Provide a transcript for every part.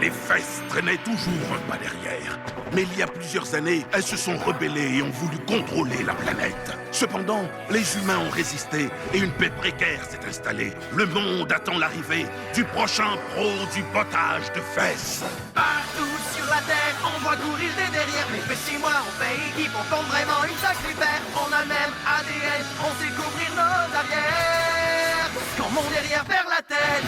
Les fesses traînaient toujours un pas derrière. Mais il y a plusieurs années, elles se sont rebellées et ont voulu contrôler la planète. Cependant, les humains ont résisté et une paix précaire s'est installée. Le monde attend l'arrivée du prochain pro du bottage de fesses. Partout sur la terre, on voit courir des derrières. Mais fais moi, on fait équipe, on forme vraiment une sacrée paire. On a le même ADN, on sait couvrir nos arrières. Quand mon derrière perd la tête.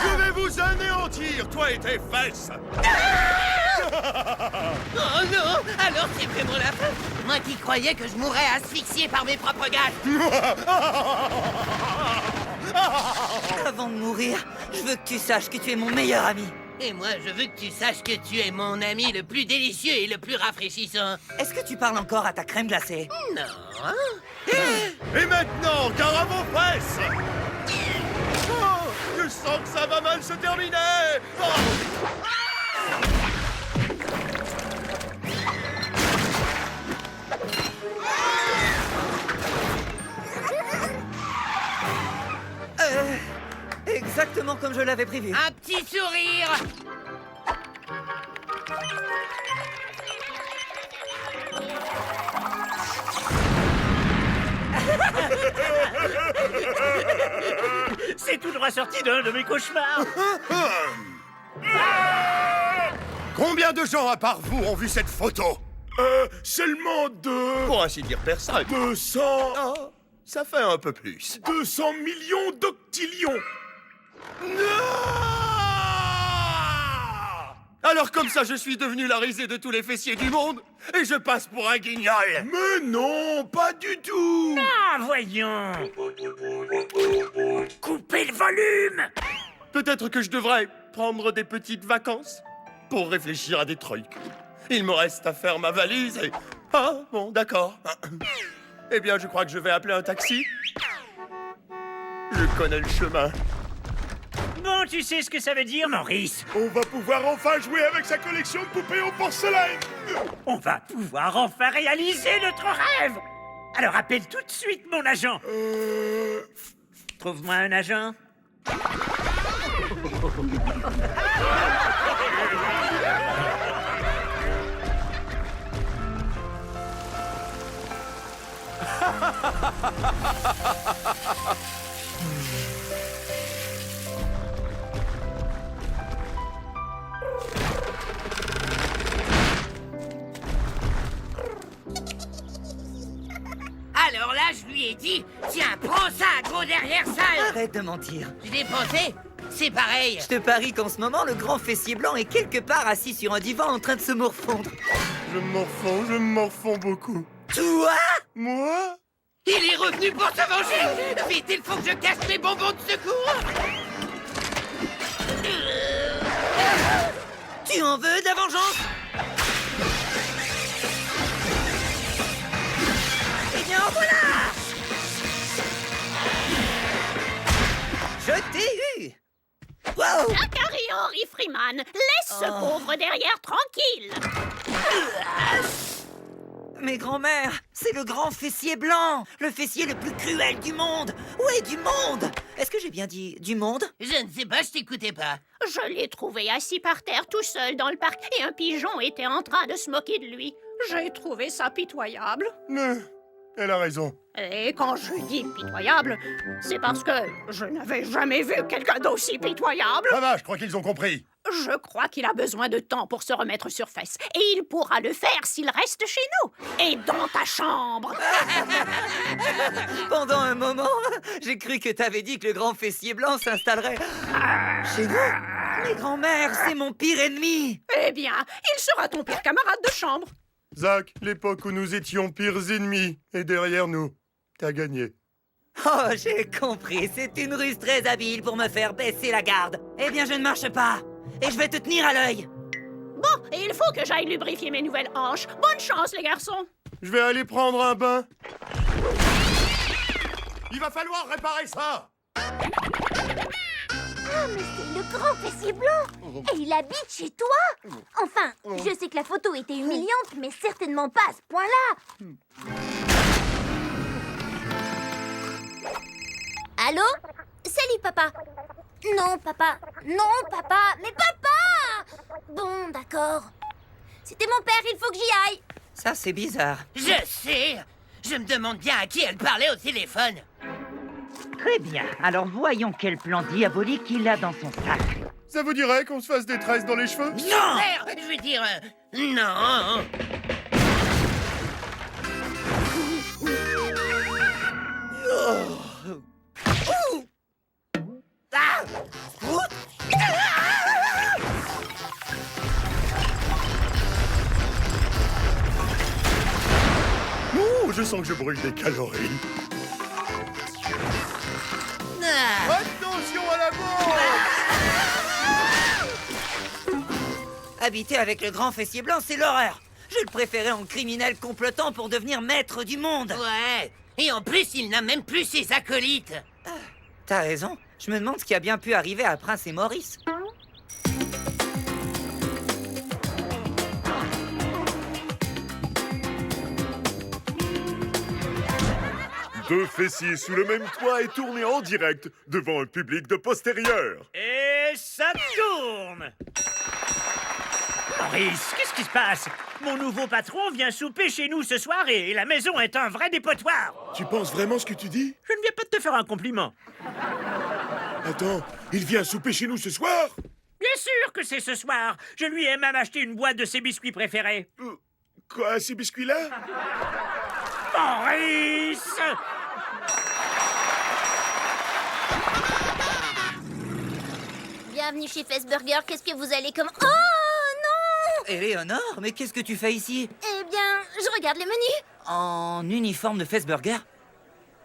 Je vais vous anéantir, toi et tes fesses. Oh non! Alors c'est vraiment la fin! Moi qui croyais que je mourrais asphyxié par mes propres gaz! Avant de mourir, je veux que tu saches que tu es mon meilleur ami. Et moi, je veux que tu saches que tu es mon ami le plus délicieux et le plus rafraîchissant. Est-ce que tu parles encore à ta crème glacée? Non. Et maintenant, gare à vos fesses. Oh, je sens que ça va mal se terminer. Oh. Exactement comme je l'avais prévu. Un petit sourire! C'est tout droit sorti d'un de mes cauchemars. Combien de gens à part vous ont vu cette photo? Seulement deux. Pour ainsi dire personne. 200. Ah, ça fait un peu plus. 200 millions d'octillions. Non! Alors comme ça, je suis devenu la risée de tous les fessiers du monde et je passe pour un guignol. Mais non, pas du tout. Ah, voyons. Coupez le volume. Peut-être que je devrais prendre des petites vacances pour réfléchir à des trucs. Il me reste à faire ma valise et... Ah, bon, d'accord. Eh bien, je crois que je vais appeler un taxi. Je connais le chemin. Bon, tu sais ce que ça veut dire, Maurice? On va pouvoir enfin jouer avec sa collection de poupées en porcelaine. On va pouvoir enfin réaliser notre rêve. Alors appelle tout de suite mon agent. Trouve-moi un agent. Alors là, je lui ai dit, tiens, prends ça, gros derrière sale! Arrête de mentir. Je l'ai pensé, c'est pareil. Je te parie qu'en ce moment, le grand fessier blanc est quelque part assis sur un divan en train de se morfondre. Je me morfonds beaucoup. Toi? Moi? Il est revenu pour se venger! Vite, il faut que je cache mes bonbons de secours! Tu en veux de la vengeance? Eh bien, voilà! Je t'ai eu! Wow! Zachary Henry Freeman, laisse ce pauvre derrière tranquille. Mais grand-mère, c'est le grand fessier blanc, le fessier le plus cruel du monde. Ouais, du monde. Est-ce que j'ai bien dit du monde? Je ne sais pas, je t'écoutais pas. Je l'ai trouvé assis par terre tout seul dans le parc et un pigeon était en train de se moquer de lui. J'ai trouvé ça pitoyable. Elle a raison. Et quand je dis pitoyable, c'est parce que je n'avais jamais vu quelqu'un d'aussi pitoyable. Ça va, je crois qu'ils ont compris. Je crois qu'il a besoin de temps pour se remettre sur fesses. Et il pourra le faire s'il reste chez nous. Et dans ta chambre. Pendant un moment, j'ai cru que t'avais dit que le grand fessier blanc s'installerait chez nous. Mais grand-mère, c'est mon pire ennemi. Eh bien, il sera ton pire camarade de chambre. Zach, l'époque où nous étions pires ennemis est derrière nous. T'as gagné. Oh, j'ai compris. C'est une ruse très habile pour me faire baisser la garde. Eh bien, je ne marche pas. Et je vais te tenir à l'œil. Bon, et il faut que j'aille lubrifier mes nouvelles hanches. Bonne chance, les garçons. Je vais aller prendre un bain. Il va falloir réparer ça. Ah, mais c'est le grand fessier blanc! Et il habite chez toi? Enfin, je sais que la photo était humiliante, mais certainement pas à ce point-là! Allô? Salut, papa! Non, papa! Non, papa! Mais papa! Bon, d'accord. C'était mon père, il faut que j'y aille! Ça, c'est bizarre. Je sais. Je me demande bien à qui elle parlait au téléphone. Très bien. Alors voyons quel plan diabolique il a dans son sac. Ça vous dirait qu'on se fasse des tresses dans les cheveux? Non! Je veux dire, non. Ah! Ouh, je sens que je brûle des calories. Ah! Attention à la bombe! Habiter avec le grand fessier blanc, c'est l'horreur. Je le préférais en criminel complotant pour devenir maître du monde. Ouais. Et en plus, il n'a même plus ses acolytes. T'as raison. Je me demande ce qui a bien pu arriver à Prince et Maurice. Deux fessiers sous le même toit et tourné en direct devant un public de postérieur. Et ça tourne! Maurice, qu'est-ce qui se passe? Mon nouveau patron vient souper chez nous ce soir et la maison est un vrai dépotoir. Tu penses vraiment ce que tu dis? Je ne viens pas de te faire un compliment. Attends, il vient souper chez nous ce soir? Bien sûr que c'est ce soir. Je lui ai même acheté une boîte de ses biscuits préférés. Quoi, ces biscuits-là? Maurice! Bienvenue chez Fessburger, qu'est-ce que vous allez comme... Oh non! Éléonore, mais qu'est-ce que tu fais ici? Eh bien, je regarde le menu. En uniforme de Fessburger?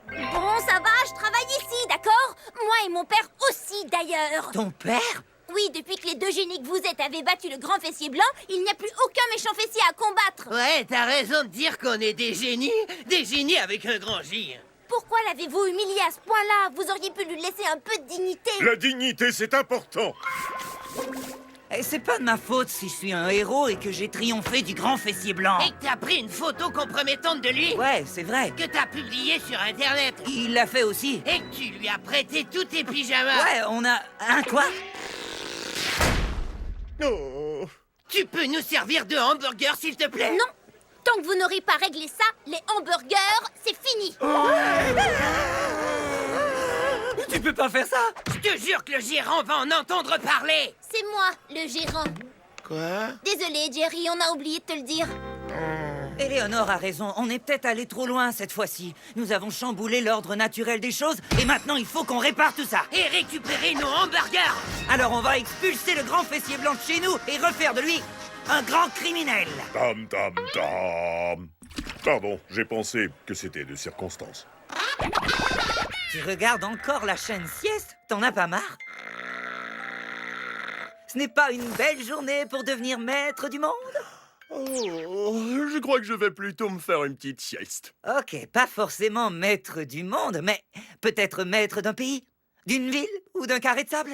Bon, ça va, je travaille ici, d'accord? Moi et mon père aussi, d'ailleurs. Ton père? Oui, depuis que les deux génies que vous êtes avaient battu le grand fessier blanc, il n'y a plus aucun méchant fessier à combattre. Ouais, t'as raison de dire qu'on est des génies avec un grand J. Pourquoi l'avez-vous humilié à ce point-là? Vous auriez pu lui laisser un peu de dignité. La dignité, c'est important. Et c'est pas de ma faute si je suis un héros et que j'ai triomphé du grand fessier blanc. Et que t'as pris une photo compromettante de lui. Ouais, c'est vrai. Que t'as publiée sur Internet. Il l'a fait aussi. Et que tu lui as prêté tous tes pyjamas. Ouais, on a... Un quoi? Oh. Tu peux nous servir de hamburger, s'il te plaît? Non. Tant que vous n'aurez pas réglé ça, les hamburgers, c'est fini. Tu peux pas faire ça. Je te jure que le gérant va en entendre parler. C'est moi, le gérant. Quoi? Désolé, Jerry, on a oublié de te le dire. Éléonore a raison, on est peut-être allé trop loin cette fois-ci. Nous avons chamboulé l'ordre naturel des choses et maintenant il faut qu'on répare tout ça. Et récupérer nos hamburgers. Alors on va expulser le grand fessier blanc de chez nous et refaire de lui un grand criminel. Tam, tam, tam. Pardon, j'ai pensé que c'était de circonstance. Tu regardes encore la chaîne sieste? T'en as pas marre? Ce n'est pas une belle journée pour devenir maître du monde? Oh, je crois que je vais plutôt me faire une petite sieste. Ok, pas forcément maître du monde, mais peut-être maître d'un pays, d'une ville ou d'un carré de sable.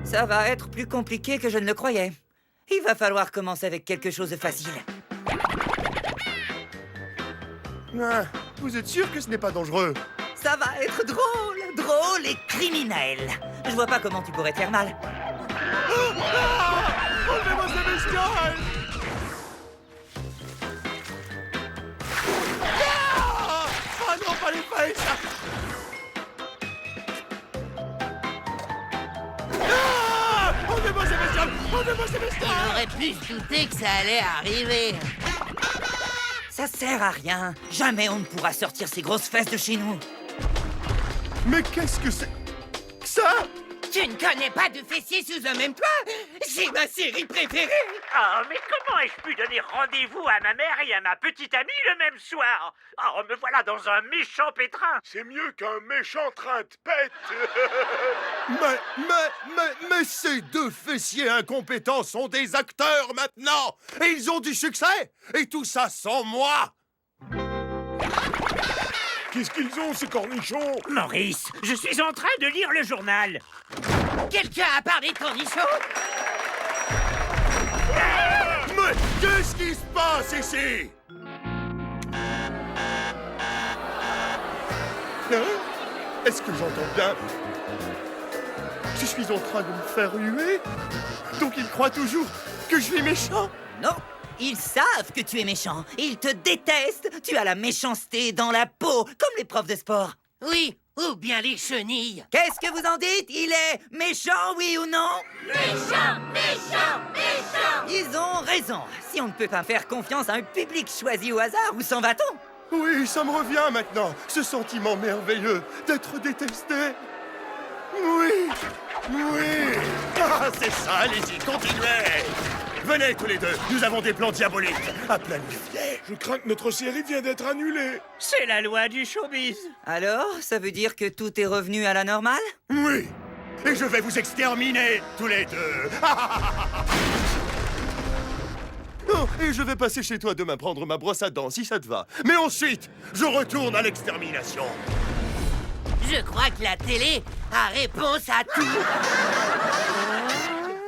Ça va être plus compliqué que je ne le croyais. Il va falloir commencer avec quelque chose de facile. Ah, vous êtes sûr que ce n'est pas dangereux? Ça va être drôle, drôle et criminel. Je vois pas comment tu pourrais te faire mal. Enlevez-moi ces bestioles! Ah non, pas les fesses! Enlevez-moi ces bestioles! Enlevez-moi ces bestioles! Il aurait pu se douter que ça allait arriver. Ça sert à rien. Jamais on ne pourra sortir ces grosses fesses de chez nous. Mais qu'est-ce que c'est que ça? Tu ne connais pas de fessiers sous un même toit? C'est ma série préférée. Oh, mais comment ai-je pu donner rendez-vous à ma mère et à ma petite amie le même soir? Oh, me voilà dans un méchant pétrin. C'est mieux qu'un méchant train de pète. Mais ces deux fessiers incompétents sont des acteurs maintenant! Et ils ont du succès! Et tout ça sans moi! Qu'est-ce qu'ils ont, ces cornichons? Maurice, je suis en train de lire le journal. Quelqu'un a parlé de cornichons? Mais qu'est-ce qui se passe ici? Hein? Est-ce que j'entends bien? Je suis en train de me faire huer? Donc ils croient toujours que je suis méchant? Non, ils savent que tu es méchant. Ils te détestent. Tu as la méchanceté dans la peau, comme les profs de sport. Oui, ou bien les chenilles. Qu'est-ce que vous en dites? Il est méchant, oui ou non? Méchant, méchant, méchant. Ils ont raison. Si on ne peut pas faire confiance à un public choisi au hasard, où s'en va-t-on? Oui, ça me revient maintenant, ce sentiment merveilleux d'être détesté. Oui, oui. Ah, c'est ça, allez-y, continuez. Venez tous les deux, nous avons des plans diaboliques à planifier. Je crains que notre série vient d'être annulée. C'est la loi du showbiz. Alors, ça veut dire que tout est revenu à la normale? Oui, et je vais vous exterminer tous les deux. Oh, et je vais passer chez toi demain prendre ma brosse à dents, si ça te va. Mais ensuite, je retourne à l'extermination. Je crois que la télé a réponse à tout.